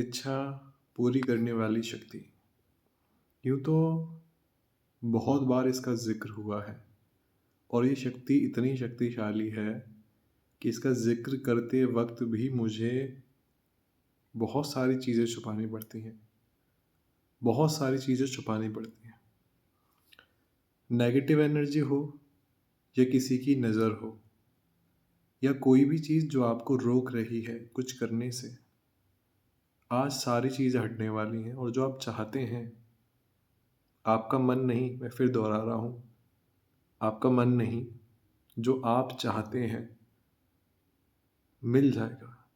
इच्छा पूरी करने वाली शक्ति। यूँ तो बहुत बार इसका ज़िक्र हुआ है और ये शक्ति इतनी शक्तिशाली है कि इसका ज़िक्र करते वक़्त भी मुझे बहुत सारी चीज़ें छुपानी पड़ती हैं। बहुत सारी चीज़ें छुपानी पड़ती हैं। नेगेटिव एनर्जी हो या किसी की नज़र हो या कोई भी चीज़ जो आपको रोक रही है कुछ करने से, आज सारी चीज़ें हटने वाली हैं और जो आप चाहते हैं, आपका मन नहीं, मैं फिर दोहरा रहा हूँ, आपका मन नहीं, जो आप चाहते हैं, मिल जाएगा।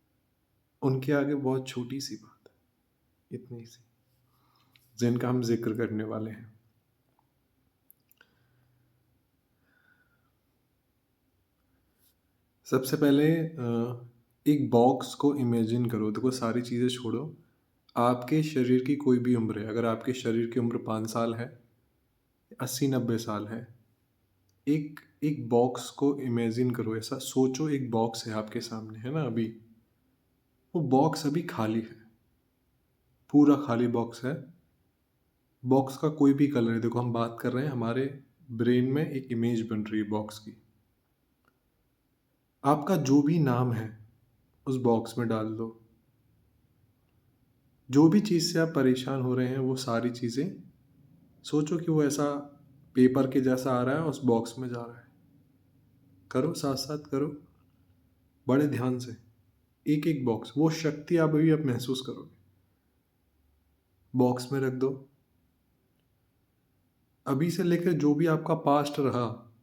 उनके आगे बहुत छोटी-सी बात है, इतनी सी, जिनका हम ज़िक्र करने वाले हैं। सबसे पहले एक बॉक्स को इमेजिन करो, देखो सारी चीज़ें छोड़ो, आपके शरीर की कोई भी उम्र है, अगर आपके शरीर की उम्र 5 साल है, 80-90 साल है, एक एक बॉक्स को इमेजिन करो, ऐसा सोचो एक बॉक्स है आपके सामने, है ना अभी? वो बॉक्स अभी खाली है, पूरा खाली बॉक्स है। बॉक्स का कोई भी कलर है, देखो हम बात कर रहे हैं, हमारे ब्रेन में एक इमेज बन रही है बॉक्स की। आपका जो भी नाम है, उस बॉक्स में डाल दो। जो भी चीज़ से आप परेशान हो रहे हैं, वो सारी चीज़ें सोचो कि वो ऐसा पेपर के जैसा आ रहा है, उस बॉक्स में जा रहा है। करो, साथ-साथ करो, बड़े ध्यान से। एक-एक बॉक्स, वो शक्ति आप अभी आप महसूस करोगे। बॉक्स में रख दो। अभी से लेकर जो भी आपका पास्ट रहा,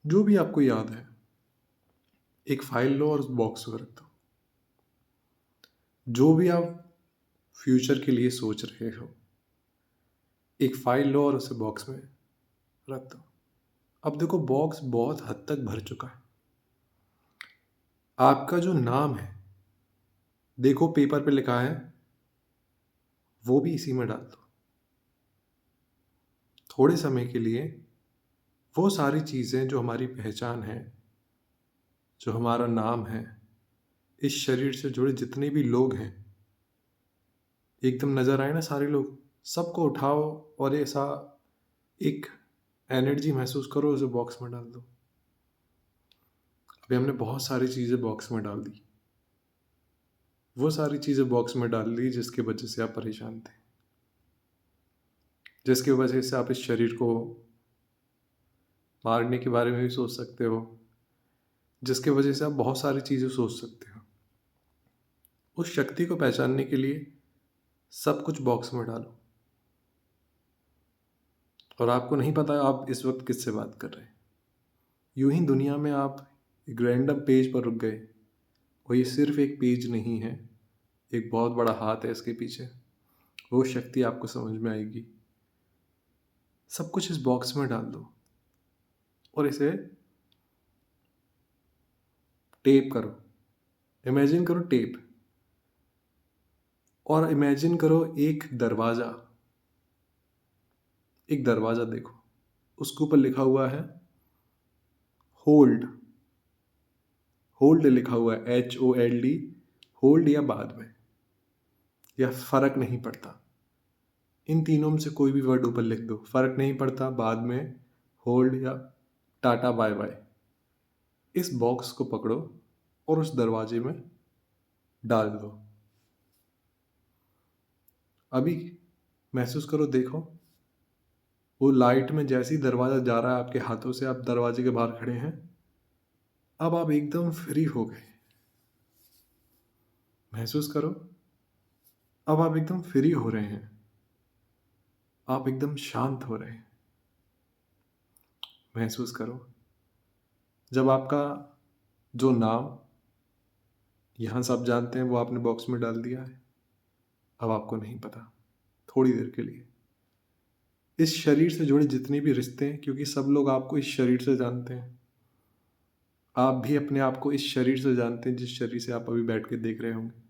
जो भी आपको याद है, एक फ़ाइल लो और उस बॉक्स में रख दो। जो भी आप फ्यूचर के लिए सोच रहे हो, एक फ़ाइल लो और उसे बॉक्स में रख दो। अब देखो बॉक्स बहुत हद तक भर चुका है। आपका जो नाम है, देखो पेपर पे लिखा है, वो भी इसी में डाल दो। थोड़े समय के लिए वो सारी चीज़ें जो हमारी पहचान है, जो हमारा नाम है, इस शरीर से जुड़े जितने भी लोग हैं, एकदम नज़र आए ना सारे लोग, सबको उठाओ और ऐसा एक एनर्जी महसूस करो, उसे बॉक्स में डाल दो। अभी हमने बहुत सारी चीज़ें बॉक्स में डाल दी। वो सारी चीज़ें बॉक्स में डाल दी जिसकी वजह से आप परेशान थे। जिसकी वजह से आप इस शरीर को मारने के बारे में भी सोच सकते हो। जिसकी वजह से आप बहुत सारी चीज़ें सोच सकते हो। उस शक्ति को पहचानने के लिए सब कुछ बॉक्स में डालो। और आपको नहीं पता आप इस वक़्त किससे बात कर रहे हैं। यूँ ही दुनिया में आप एक रैंडम पेज पर रुक गए और ये सिर्फ़ एक पेज नहीं है, एक बहुत बड़ा हाथ है इसके पीछे। वो शक्ति आपको समझ में आएगी। सब कुछ इस बॉक्स में डाल दो और इसे टेप करो। इमेजिन करो टेप और इमेजिन करो एक दरवाज़ा। एक दरवाज़ा देखो, उसके ऊपर लिखा हुआ है होल्ड। होल्ड लिखा हुआ है HOLD, होल्ड या बाद में, या फ़र्क नहीं पड़ता। इन तीनों में से कोई भी वर्ड ऊपर लिख दो, फ़र्क नहीं पड़ता, बाद में, होल्ड या टाटा बाय बाय। इस बॉक्स को पकड़ो और उस दरवाजे में डाल दो। अभी महसूस करो, देखो वो लाइट में जैसे ही दरवाज़ा जा रहा है आपके हाथों से, आप दरवाजे के बाहर खड़े हैं। अब आप एकदम फ्री हो गए। महसूस करो, अब आप एकदम फ्री हो रहे हैं। आप एकदम शांत हो रहे हैं। महसूस करो, जब आपका जो नाम यहाँ सब जानते हैं वो आपने बॉक्स में डाल दिया है। अब आपको नहीं पता, थोड़ी देर के लिए इस शरीर से जुड़े जितने भी रिश्ते हैं, क्योंकि सब लोग आपको इस शरीर से जानते हैं। आप भी अपने आप को इस शरीर से जानते हैं, जिस शरीर से आप अभी बैठ के देख रहे होंगे,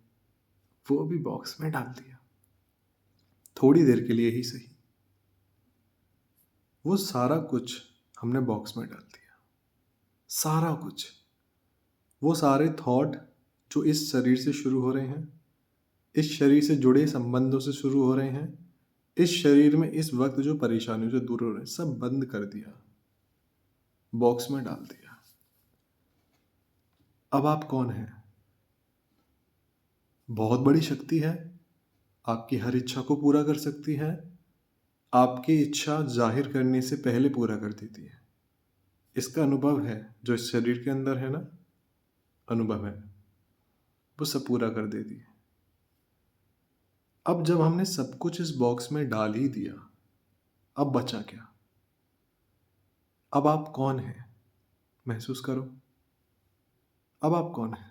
वो भी बॉक्स में डाल दिया। थोड़ी देर के लिए ही सही, वो सारा कुछ हमने बॉक्स में डाल दिया। सारा कुछ, वो सारे थॉट जो इस शरीर से शुरू हो रहे हैं, इस शरीर से जुड़े संबंधों से शुरू हो रहे हैं। इस शरीर में इस वक्त जो परेशानियों से दूर हो रहे हैं, सब बंद कर दिया, बॉक्स में डाल दिया। अब आप कौन हैं? बहुत बड़ी शक्ति है, आपकी हर इच्छा को पूरा कर सकती है, आपकी इच्छा जाहिर करने से पहले पूरा कर देती है। इसका अनुभव है, जो इस शरीर के अंदर है ना, अनुभव है, वो सब पूरा कर देती है। अब जब हमने सब कुछ इस बॉक्स में डाल ही दिया, अब बचा क्या? अब आप कौन हैं? महसूस करो। अब आप कौन हैं?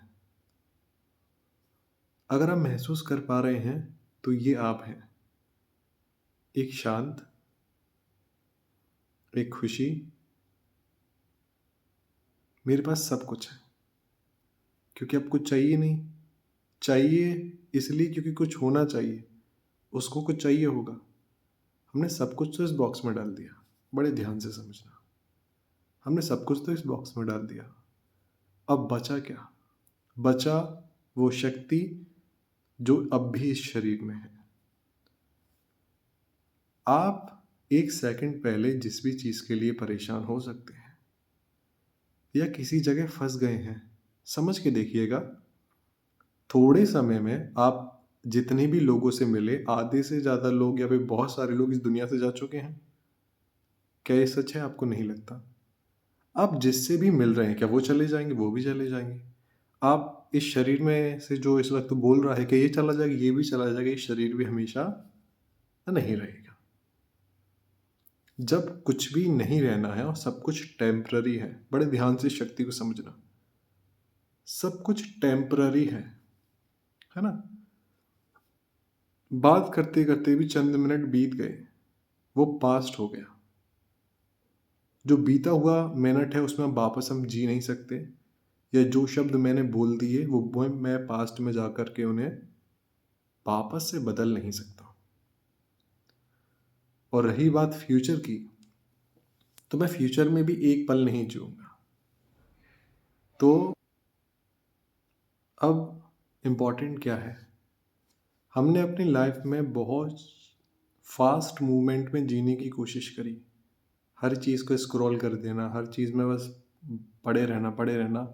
अगर आप महसूस कर पा रहे हैं तो ये आप हैं। एक शांत, एक खुशी, मेरे पास सब कुछ है, क्योंकि अब कुछ चाहिए नहीं। चाहिए इसलिए क्योंकि कुछ होना चाहिए, उसको कुछ चाहिए होगा। हमने सब कुछ तो इस बॉक्स में डाल दिया। बड़े ध्यान से समझना, हमने सब कुछ तो इस बॉक्स में डाल दिया। अब बचा क्या? बचा वो शक्ति जो अब भी इस शरीर में है। आप एक सेकंड पहले जिस भी चीज़ के लिए परेशान हो सकते हैं या किसी जगह फंस गए हैं, समझ के देखिएगा। थोड़े समय में आप जितने भी लोगों से मिले, आधे से ज़्यादा लोग या फिर बहुत सारे लोग इस दुनिया से जा चुके हैं। क्या ये सच है? आपको नहीं लगता? आप जिससे भी मिल रहे हैं, क्या वो चले जाएंगे? वो भी चले जाएंगे। आप इस शरीर में से जो इस वक्त बोल रहा है कि ये चला जाएगा, ये भी चला जाएगा, ये शरीर भी हमेशा नहीं रहेगा। जब कुछ भी नहीं रहना है और सब कुछ टेम्पररी है, बड़े ध्यान से इस शक्ति को समझना, सब कुछ टेम्पररी है ना। बात करते करते भी चंद मिनट बीत गए, वो पास्ट हो गया। जो बीता हुआ मिनट है उसमें वापस हम जी नहीं सकते, या जो शब्द मैंने बोल दिए वो मैं पास्ट में जा कर के उन्हें वापस से बदल नहीं सकता। और रही बात फ्यूचर की, तो मैं फ्यूचर में भी एक पल नहीं जीऊंगा। तो अब इम्पोर्टेंट क्या है? हमने अपनी लाइफ में बहुत फास्ट मूवमेंट में जीने की कोशिश करी। हर चीज़ को स्क्रॉल कर देना, हर चीज़ में बस पड़े रहना।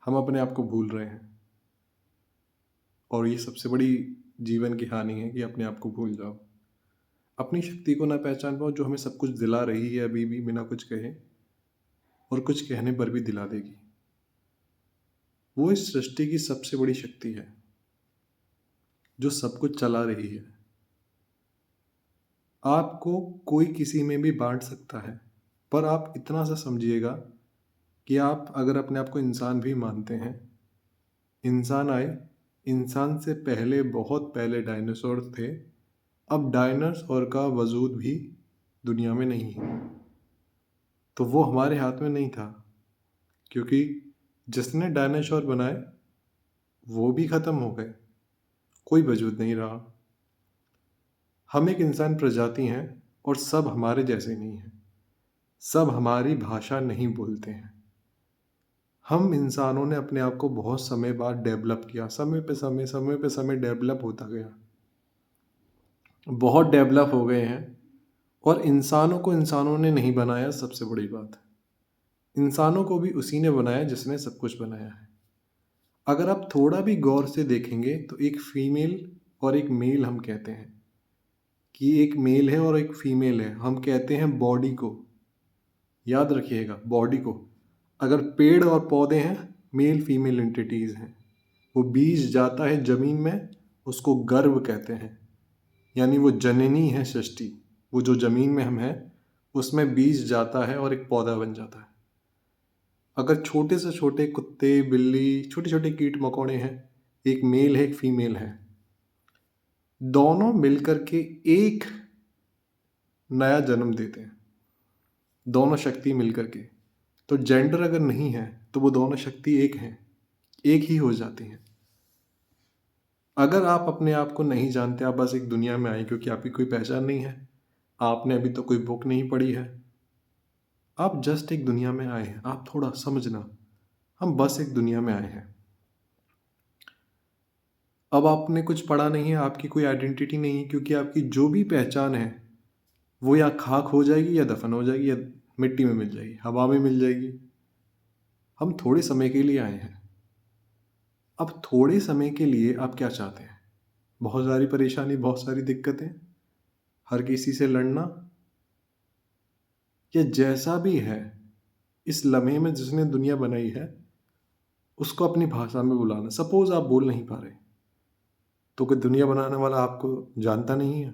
हम अपने आप को भूल रहे हैं, और ये सबसे बड़ी जीवन की हानि है कि अपने आप को भूल जाओ, अपनी शक्ति को ना पहचान पाओ, जो हमें सब कुछ दिला रही है अभी भी बिना कुछ कहे, और कुछ कहने पर भी दिला देगी। वो इस सृष्टि की सबसे बड़ी शक्ति है, जो सब कुछ चला रही है। आपको कोई किसी में भी बांट सकता है, पर आप इतना सा समझिएगा कि आप अगर अपने आप को इंसान भी मानते हैं, इंसान आए, इंसान से पहले, बहुत पहले डायनासोर थे। अब डायनासोर का वजूद भी दुनिया में नहीं है, तो वो हमारे हाथ में नहीं था, क्योंकि जिसने डायनासोर बनाए वो भी ख़त्म हो गए, कोई वजूद नहीं रहा। हम एक इंसान प्रजाति हैं, और सब हमारे जैसे नहीं हैं, सब हमारी भाषा नहीं बोलते हैं। हम इंसानों ने अपने आप को बहुत समय बाद डेवलप किया, समय पे समय डेवलप होता गया, बहुत डेवलप हो गए हैं। और इंसानों को इंसानों ने नहीं बनाया, सबसे बड़ी बात है। इंसानों को भी उसी ने बनाया जिसने सब कुछ बनाया है। अगर आप थोड़ा भी गौर से देखेंगे तो एक फीमेल और एक मेल हम कहते हैं, कि एक मेल है और एक फीमेल है। हम कहते हैं बॉडी को, याद रखिएगा, बॉडी को। अगर पेड़ और पौधे हैं, मेल फीमेल एंटिटीज़ हैं। वो बीज जाता है ज़मीन में, उसको गर्भ कहते हैं, यानी वो जननी है सृष्टि। वो जो ज़मीन में हम हैं, उसमें बीज जाता है और एक पौधा बन जाता है। अगर छोटे से छोटे कुत्ते, बिल्ली, छोटे छोटे कीट मकोड़े हैं, एक मेल है, एक फीमेल है, दोनों मिलकर के एक नया जन्म देते हैं, दोनों शक्ति मिलकर के। तो जेंडर अगर नहीं है तो वो दोनों शक्ति एक हैं, एक ही हो जाती हैं। अगर आप अपने आप को नहीं जानते, आप बस एक दुनिया में आए क्योंकि आपकी कोई पहचान नहीं है, आपने अभी तो कोई बुक नहीं पढ़ी है, आप जस्ट एक दुनिया में आए हैं। आप थोड़ा समझना, हम बस एक दुनिया में आए हैं। अब आपने कुछ पढ़ा नहीं है, आपकी कोई आइडेंटिटी नहीं है, क्योंकि आपकी जो भी पहचान है वो या खाक हो जाएगी या दफन हो जाएगी या मिट्टी में मिल जाएगी, हवा में मिल जाएगी। हम थोड़े समय के लिए आए हैं। अब थोड़े समय के लिए आप क्या चाहते हैं? बहुत सारी परेशानी, बहुत सारी दिक्कतें, हर किसी से लड़ना, या जैसा भी है इस लम्हे में जिसने दुनिया बनाई है उसको अपनी भाषा में बुलाना। सपोज आप बोल नहीं पा रहे, तो क्या दुनिया बनाने वाला आपको जानता नहीं है?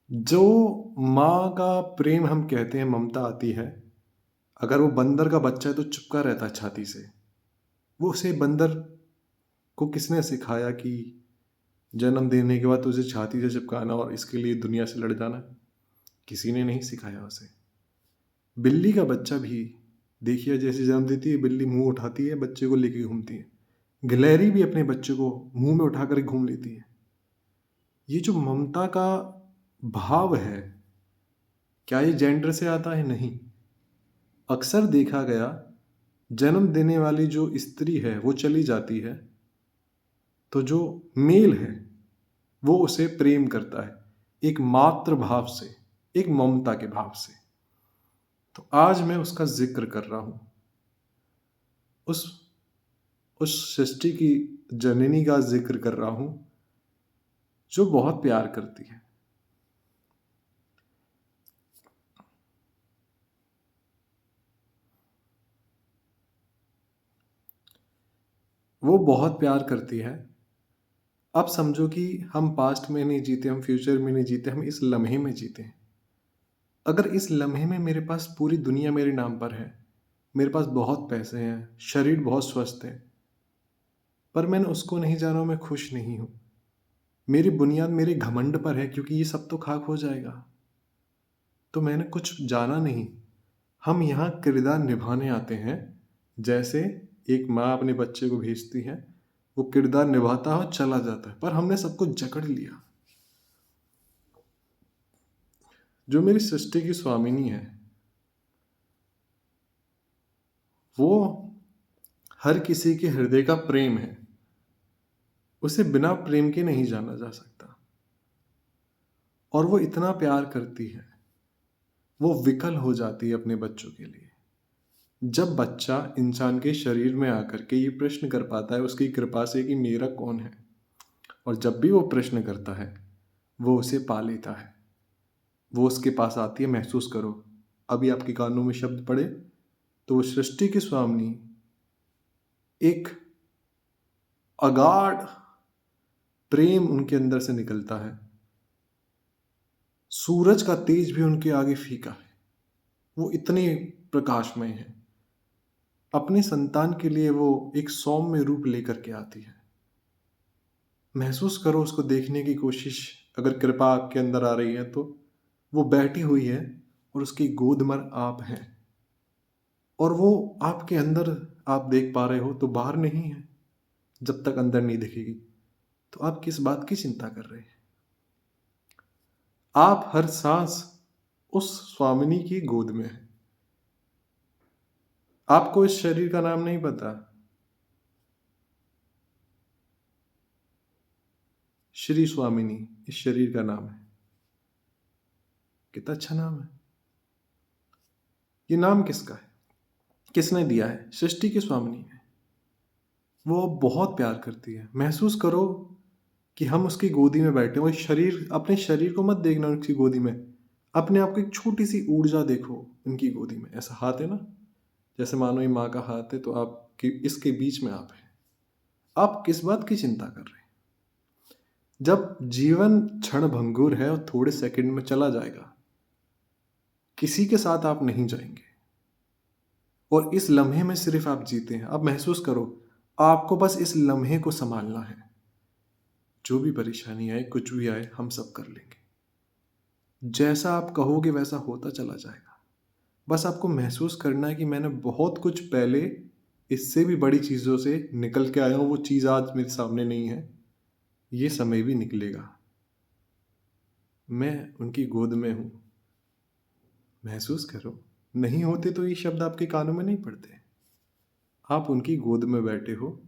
जो माँ का प्रेम हम कहते हैं, ममता आती है, अगर वो बंदर का बच्चा है तो चिपका रहता है छाती से। वो उसे बंदर को किसने सिखाया कि जन्म देने के बाद तुझे छाती से चिपकाना और इसके लिए दुनिया से लड़ जाना? किसी ने नहीं सिखाया उसे। बिल्ली का बच्चा भी देखिए, जैसे जन्म देती है बिल्ली मुंह उठाती है, बच्चे को लेके घूमती है। गिलहरी भी अपने बच्चे को मुंह में उठाकर घूम लेती है। ये जो ममता का भाव है, क्या ये जेंडर से आता है? नहीं। अक्सर देखा गया, जन्म देने वाली जो स्त्री है वो चली जाती है तो जो मेल है वो उसे प्रेम करता है, एक मातृ भाव से, एक ममता के भाव से। तो आज मैं उसका जिक्र कर रहा हूं, उस उस सृष्टि की जननी का जिक्र कर रहा हूं जो बहुत प्यार करती है। वो बहुत प्यार करती है। अब समझो कि हम पास्ट में नहीं जीते, हम फ्यूचर में नहीं जीते, हम इस लम्हे में जीते हैं। अगर इस लम्हे में मेरे पास पूरी दुनिया मेरे नाम पर है, मेरे पास बहुत पैसे हैं, शरीर बहुत स्वस्थ है, पर मैंने उसको नहीं जाना, मैं खुश नहीं हूँ। मेरी बुनियाद मेरे घमंड पर है, क्योंकि ये सब तो खाक हो जाएगा, तो मैंने कुछ जाना नहीं। हम यहाँ किरदार निभाने आते हैं। जैसे एक माँ अपने बच्चे को भेजती है, वो किरदार निभाता है और चला जाता है, पर हमने सबको जकड़ लिया। जो मेरी सृष्टि की स्वामिनी है, वो हर किसी के हृदय का प्रेम है। उसे बिना प्रेम के नहीं जाना जा सकता। और वो इतना प्यार करती है, वो विकल हो जाती है अपने बच्चों के लिए। जब बच्चा इंसान के शरीर में आकर के ये प्रश्न कर पाता है उसकी कृपा से कि मेरा कौन है, और जब भी वो प्रश्न करता है वो उसे पा लेता है। वो उसके पास आती है। महसूस करो, अभी आपके कानों में शब्द पड़े तो वो सृष्टि की स्वामिनी एक अगाध प्रेम उनके अंदर से निकलता है। सूरज का तेज भी उनके आगे फीका है, वो इतने प्रकाशमय है। अपने संतान के लिए वो एक सौम्य रूप लेकर के आती है। महसूस करो, उसको देखने की कोशिश, अगर कृपा आपके अंदर आ रही है तो वो बैठी हुई है और उसकी गोद में आप हैं, और वो आपके अंदर आप देख पा रहे हो तो बाहर नहीं है। जब तक अंदर नहीं दिखेगी तो आप किस बात की चिंता कर रहे हैं? आप हर सांस उस स्वामिनी की गोद में है। आपको इस शरीर का नाम नहीं पता। श्री स्वामिनी इस शरीर का नाम है। कितना अच्छा नाम है। ये नाम किसका है? किसने दिया है? सृष्टि की स्वामिनी है। वो बहुत प्यार करती है। महसूस करो कि हम उसकी गोदी में बैठे, वो शरीर, अपने शरीर को मत देखना उसकी गोदी में, अपने आप को एक छोटी सी ऊर्जा देखो उनकी गोदी में। ऐसा हाथ है ना, जैसे मानो ये माँ का हाथ है, तो आपके इसके बीच में आप हैं। आप किस बात की चिंता कर रहे हैं? जब जीवन क्षण भंगुर है और थोड़े सेकंड में चला जाएगा, किसी के साथ आप नहीं जाएंगे, और इस लम्हे में सिर्फ आप जीते हैं। अब महसूस करो, आपको बस इस लम्हे को संभालना है। जो भी परेशानी आए, कुछ भी आए, हम सब कर लेंगे। जैसा आप कहोगे वैसा होता चला जाएगा। बस आपको महसूस करना है कि मैंने बहुत कुछ पहले इससे भी बड़ी चीज़ों से निकल के आया हूँ। वो चीज़ आज मेरे सामने नहीं है, ये समय भी निकलेगा। मैं उनकी गोद में हूँ। महसूस करो। नहीं होते तो ये शब्द आपके कानों में नहीं पड़ते। आप उनकी गोद में बैठे हो,